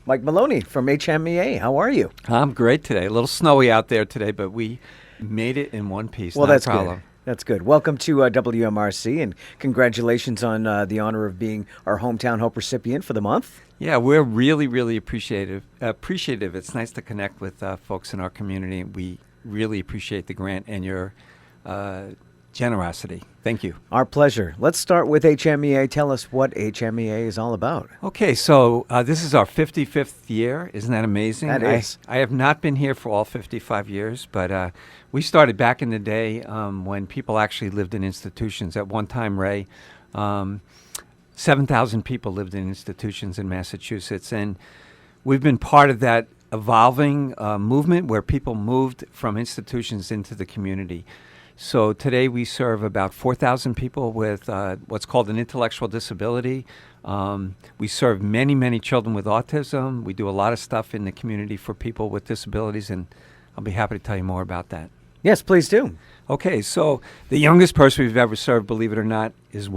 Mike Moloney from HMEA. How are you? I'm great today. A little snowy out there today, but we made it in one piece. Well, Not that's a problem. good. That's good. Welcome to WMRC, and congratulations on the honor of being our Hometown Hope recipient for the month. Yeah, we're really appreciative. It's nice to connect with folks in our community. We really appreciate the grant and your generosity. Thank you. Our pleasure. Let's start with HMEA. Tell us what HMEA is all about. Okay, so this is our 55th year. Isn't that amazing? That is. I have not been here for all 55 years, but we started back in the day when people actually lived in institutions. At one time, Ray, 7,000 people lived in institutions in Massachusetts, and we've been part of that evolving movement where people moved from institutions into the community. So today we serve about 4,000 people with what's called an intellectual disability. We serve many children with autism. We do a lot of stuff in the community for people with disabilities, and I'll be happy to tell you more about that. Yes, please do. Okay, so the youngest person we've ever served, believe it or not, is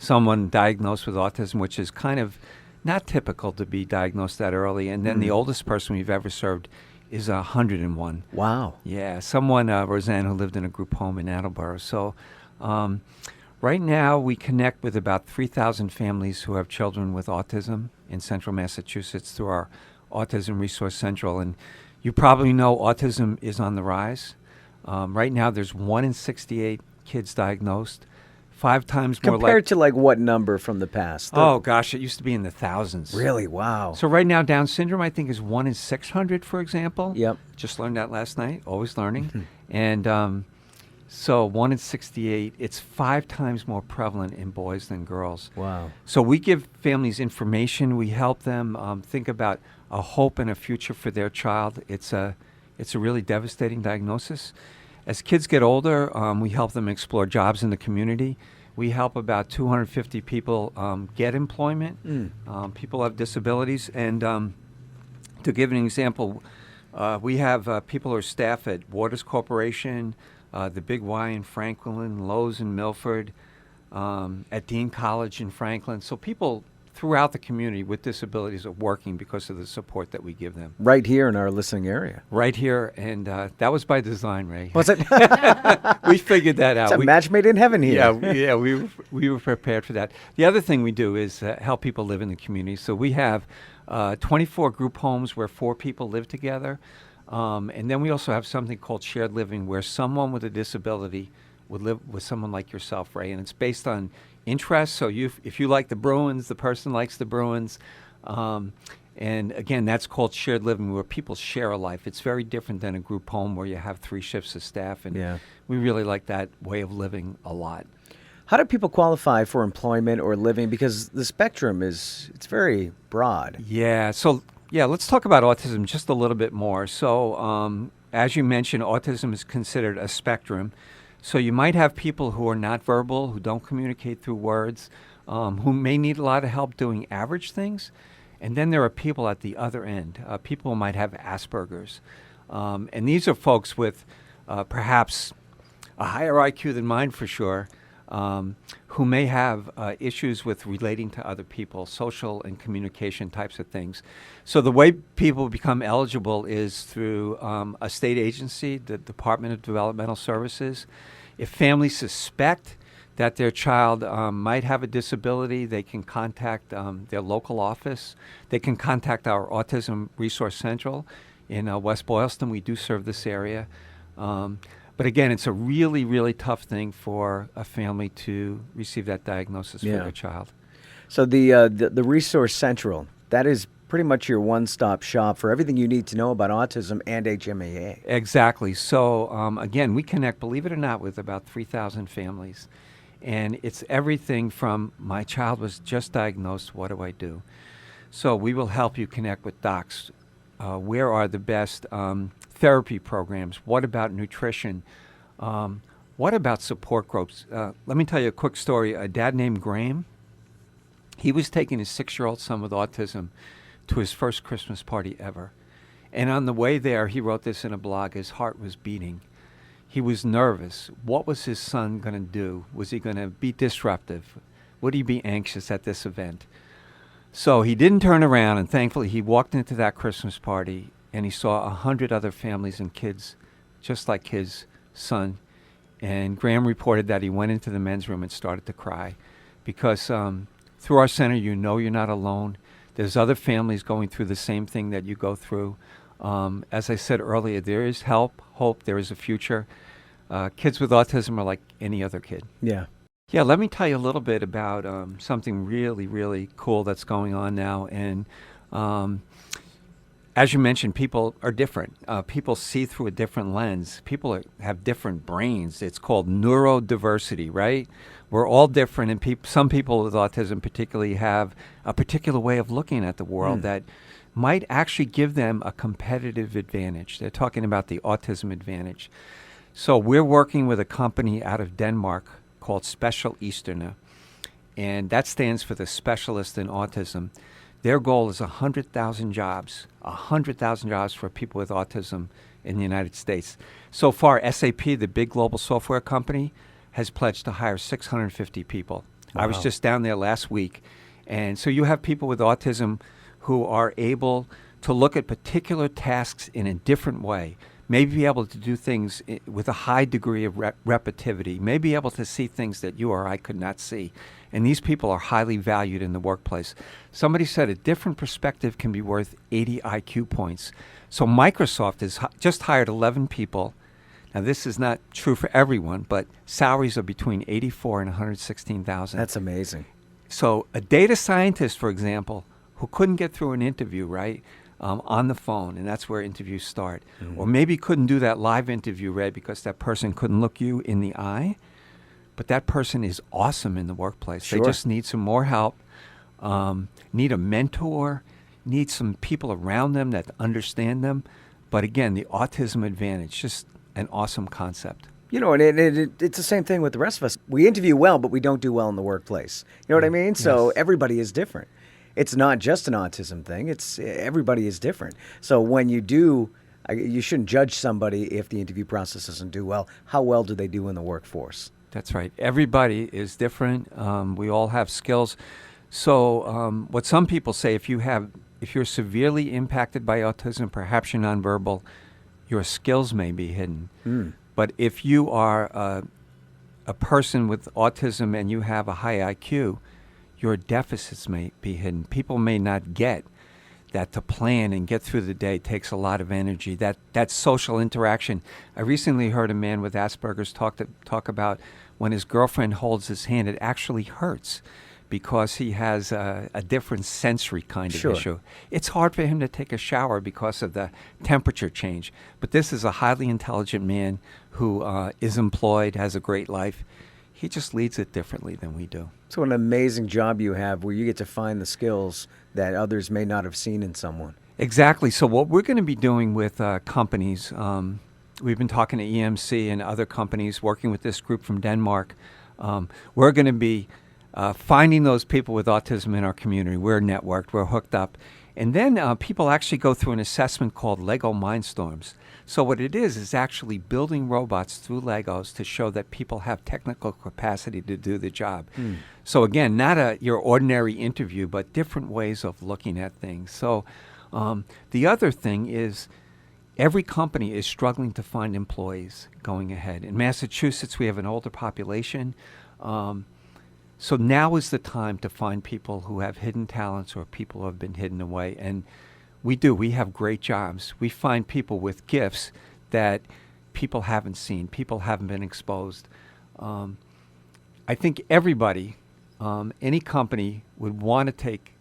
someone diagnosed with autism, which is kind of not typical to be diagnosed that early. And then the oldest person we've ever served is 101. Wow. Yeah, someone, Roseanne, who lived in a group home in Attleboro. So right now we connect with about 3,000 families who have children with autism in central Massachusetts through our Autism Resource Central. And you probably know autism is on the rise. Right now there's 1 in 68 kids diagnosed. 5 times more Compared to like what number from the past? Oh, gosh, it used to be in the thousands. Really? Wow. So right now, Down syndrome, I think, is 1 in 600, for example. Yep. Just learned that last night. Always learning. And so 1 in 68, it's 5 times more prevalent in boys than girls. Wow. So we give families information. We help them think about a hope and a future for their child. It's a really devastating diagnosis. As kids get older, we help them explore jobs in the community. We help about 250 people get employment. People have disabilities. And to give an example, we have people who are staff at Waters Corporation, the Big Y in Franklin, Lowe's in Milford, at Dean College in Franklin. So people throughout the community with disabilities are working because of the support that we give them. Right here in our listening area. Right here, and that was by design, Ray. Was it? We figured that out. It's a match made in heaven here. Yeah, we were prepared for that. The other thing we do is help people live in the community. So we have 24 group homes where 4 people live together. And then we also have something called shared living where someone with a disability would live with someone like yourself, Ray. And it's based on interests. So if you like the Bruins, the person likes the Bruins. And again, that's called shared living where people share a life. It's very different than a group home where you have 3 shifts of staff. And we really like that way of living a lot. How do people qualify for employment or living? Because the spectrum it's very broad. Yeah. So, let's talk about autism just a little bit more. So, as you mentioned, autism is considered a spectrum. So you might have people who are not verbal, who don't communicate through words, who may need a lot of help doing average things. And then there are people at the other end. People might have Asperger's. And these are folks with perhaps a higher IQ than mine for sure, who may have issues with relating to other people, social and communication types of things. So the way people become eligible is through a state agency, the Department of Developmental Services. If families suspect that their child might have a disability, they can contact their local office. They can contact our Autism Resource Central in West Boylston. We do serve this area. But again, it's a really tough thing for a family to receive that diagnosis for their child. So the Resource Central, that is pretty much your one-stop shop for everything you need to know about autism and HMEA. Exactly. So again, we connect, believe it or not, with about 3,000 families. And it's everything from my child was just diagnosed, what do I do? So we will help you connect with docs. Where are the best therapy programs? What about nutrition? What about support groups? Let me tell you a quick story. A dad named Graham, he was taking his 6-year-old son with autism to his first Christmas party ever. And on the way there, he wrote this in a blog, his heart was beating. He was nervous. What was his son going to do? Was he going to be disruptive? Would he be anxious at this event? So he didn't turn around, and thankfully he walked into that Christmas party and he saw 100 other families and kids just like his son. And Graham reported that he went into the men's room and started to cry because through our center, you know you're not alone. There's other families going through the same thing that you go through. As I said earlier, there is help, hope, there is a future. Kids with autism are like any other kid. Yeah. Yeah, let me tell you a little bit about something really, really cool that's going on now. And as you mentioned, people are different. People see through a different lens. People have different brains. It's called neurodiversity, right? We're all different, and some people with autism particularly have a particular way of looking at the world that might actually give them a competitive advantage. They're talking about the autism advantage. So we're working with a company out of Denmark called Special Easterner, and that stands for the specialist in autism. Their goal is 100,000 jobs, 100,000 jobs for people with autism in the United States. So far, SAP, the big global software company, has pledged to hire 650 people. Wow. I was just down there last week. And so you have people with autism who are able to look at particular tasks in a different way, maybe be able to do things with a high degree of repetitivity, may be able to see things that you or I could not see. And these people are highly valued in the workplace. Somebody said a different perspective can be worth 80 IQ points. So Microsoft has just hired 11 people. Now, this is not true for everyone, but salaries are between 84 and 116,000. That's amazing. So a data scientist, for example, who couldn't get through an interview, right, on the phone, and that's where interviews start. Or maybe couldn't do that live interview, Red, because that person couldn't look you in the eye. But that person is awesome in the workplace. Sure. They just need some more help, need a mentor, need some people around them that understand them. But again, the autism advantage, just an awesome concept. You know, and it's the same thing with the rest of us. We interview well, but we don't do well in the workplace. You know what I mean? So Yes. everybody is different. It's not just an autism thing. It's everybody is different. So when you do, you shouldn't judge somebody if the interview process doesn't do well. How well do they do in the workforce? That's right. Everybody is different. We all have skills. So what some people say, if you're severely impacted by autism, perhaps you're nonverbal, your skills may be hidden. But if you are a person with autism and you have a high IQ, your deficits may be hidden. People may not get that to plan and get through the day takes a lot of energy. That social interaction. I recently heard a man with Asperger's talk about when his girlfriend holds his hand, it actually hurts because he has a different sensory kind of issue. It's hard for him to take a shower because of the temperature change. But this is a highly intelligent man who is employed, has a great life. He just leads it differently than we do. So an amazing job you have where you get to find the skills that others may not have seen in someone. Exactly. So what we're going to be doing with companies, we've been talking to EMC and other companies, working with this group from Denmark. We're going to be finding those people with autism in our community. We're networked, we're hooked up. And then people actually go through an assessment called Lego Mindstorms. So what it is actually building robots through Legos to show that people have technical capacity to do the job. So again, not your ordinary interview, but different ways of looking at things. So the other thing is every company is struggling to find employees going ahead. In Massachusetts, we have an older population. So now is the time to find people who have hidden talents or people who have been hidden away. And we do. We have great jobs. We find people with gifts that people haven't seen, people haven't been exposed. I think everybody, any company would want to take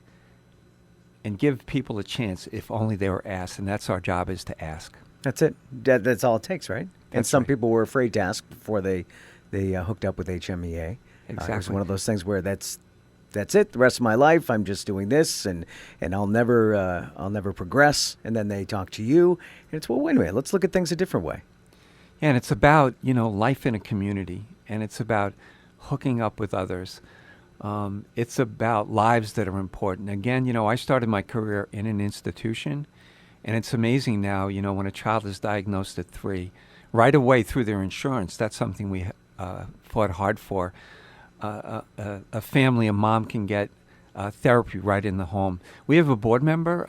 and give people a chance if only they were asked. And that's our job, is to ask. That's it. That's all it takes, right? And That's some right. people were afraid to ask before they hooked up with HMEA. It was Exactly. one of those things where that's it. The rest of my life, I'm just doing this, and I'll never progress. And then they talk to you, and it's, well, wait a minute, let's look at things a different way. Yeah, and it's about, life in a community, and it's about hooking up with others. It's about lives that are important. Again, I started my career in an institution, and it's amazing now, when a child is diagnosed at 3, right away through their insurance, that's something we fought hard for. A family, a mom can get therapy right in the home. We have a board member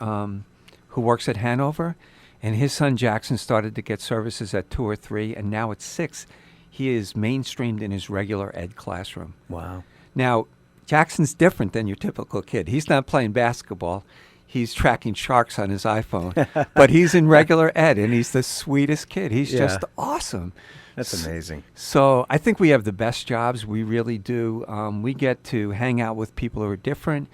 who works at Hanover, and his son Jackson started to get services at 2 or 3, and now at 6. He is mainstreamed in his regular ed classroom. Wow. Now, Jackson's different than your typical kid. He's not playing basketball. He's tracking sharks on his iPhone. But he's in regular ed, and he's the sweetest kid. He's just awesome. That's amazing. So I think we have the best jobs. We really do. We get to hang out with people who are different.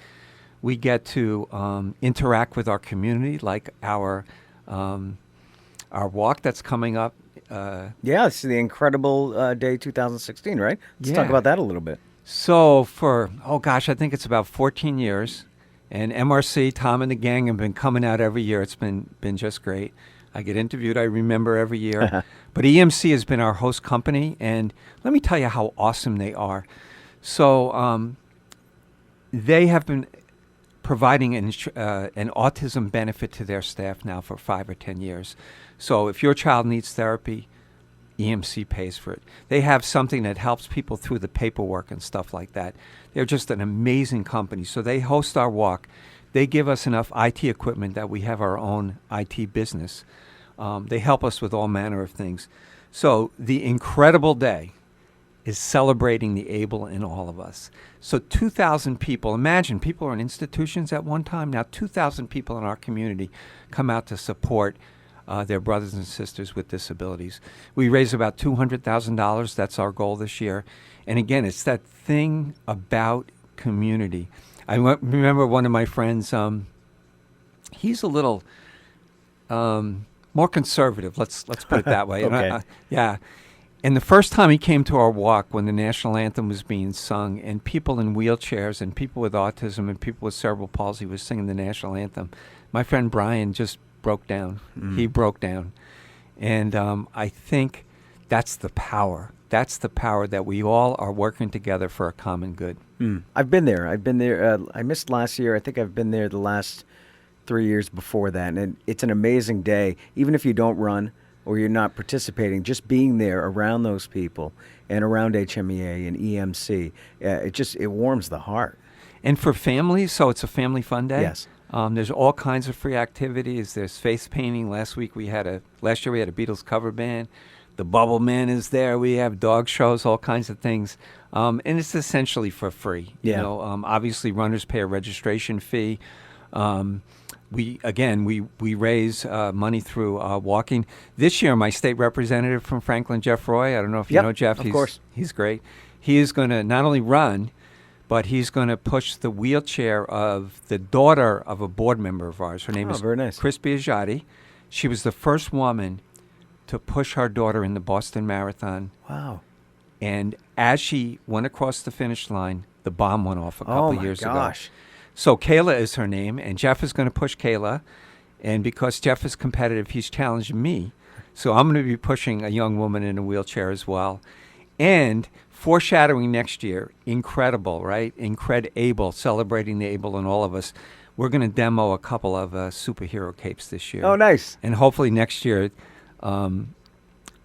We get to interact with our community, like our walk that's coming up. Yeah, it's the incredABLE Day 2016, right? Let's talk Yeah. about that a little bit. So for, I think it's about 14 years. And MRC, Tom and the gang have been coming out every year. It's been just great. I get interviewed, I remember every year. But EMC has been our host company, and let me tell you how awesome they are. So they have been providing an autism benefit to their staff now for 5 or 10 years. So if your child needs therapy, EMC pays for it. They have something that helps people through the paperwork and stuff like that. They're just an amazing company. So they host our walk. They give us enough IT equipment that we have our own IT business. They help us with all manner of things. So the incredABLE Day is celebrating the able in all of us. So 2,000 people, imagine people are in institutions at one time. Now 2,000 people in our community come out to support their brothers and sisters with disabilities. We raise about $200,000. That's our goal this year. And again, it's that thing about community. I remember one of my friends, he's a little more conservative, let's put it that way. Okay. Yeah. And the first time he came to our walk when the national anthem was being sung, and people in wheelchairs and people with autism and people with cerebral palsy was singing the national anthem, my friend Brian just broke down. He broke down. And I think that's the power. That's the power that we all are working together for a common good. I've been there. I missed last year. I think I've been there the last 3 years before that. And it's an amazing day. Even if you don't run or you're not participating, just being there around those people and around HMEA and EMC, it warms the heart. And for families, so it's a family fun day. Yes. There's all kinds of free activities. There's face painting. Last year we had a Beatles cover band. The Bubble Man is there. We have dog shows, all kinds of things. And it's essentially for free. Yeah. You know, obviously runners pay a registration fee. We raise money through walking. This year, my state representative from Franklin, Jeff Roy, I don't know if you know Jeff. Of course. He's great. He is going to not only run, but he's going to push the wheelchair of the daughter of a board member of ours. Her name is very nice. Chris Biagiotti. She was the first woman to push her daughter in the Boston Marathon. Wow. And as she went across the finish line, the bomb went off a couple years ago. Oh, my gosh. So Kayla is her name, and Jeff is going to push Kayla. And because Jeff is competitive, he's challenged me. So I'm going to be pushing a young woman in a wheelchair as well. And foreshadowing next year, incredABLE, right? incredABLE, celebrating the able in all of us. We're going to demo a couple of superhero capes this year. Oh, nice. And hopefully next year...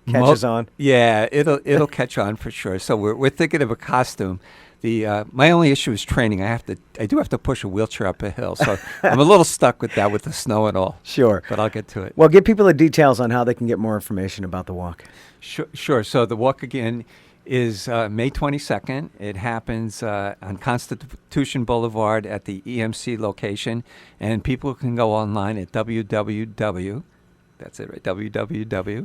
Catches on. Yeah, it'll catch on for sure. So we're thinking of a costume. My only issue is training. I do have to push a wheelchair up a hill, so I'm a little stuck with that with the snow and all. Sure. But I'll get to it. Well, give people the details on how they can get more information about the walk. Sure. So the walk again is May 22nd. It happens on Constitution Boulevard at the EMC location, and people can go online at www. That's it, right? www.hmea.org.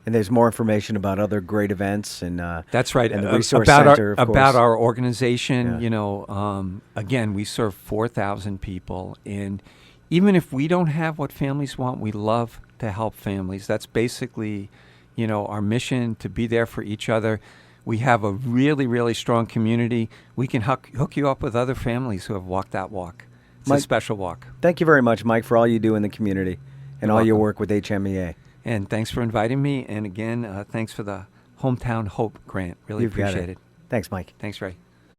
And there's more information about other great events and that's right. And the resource about center, of about course. our organization. Yeah. You know, again, we serve 4,000 people, and even if we don't have what families want, we love to help families. That's basically, you know, our mission, to be there for each other. We have a really, really strong community. We can hook you up with other families who have walked that walk. It's Mike, a special walk. Thank you very much, Mike, for all you do in the community and You're all your welcome. work with HMEA. And thanks for inviting me. And again, thanks for the Hometown Hope grant. Really You've got appreciate it. Thanks, Mike. Thanks, Ray.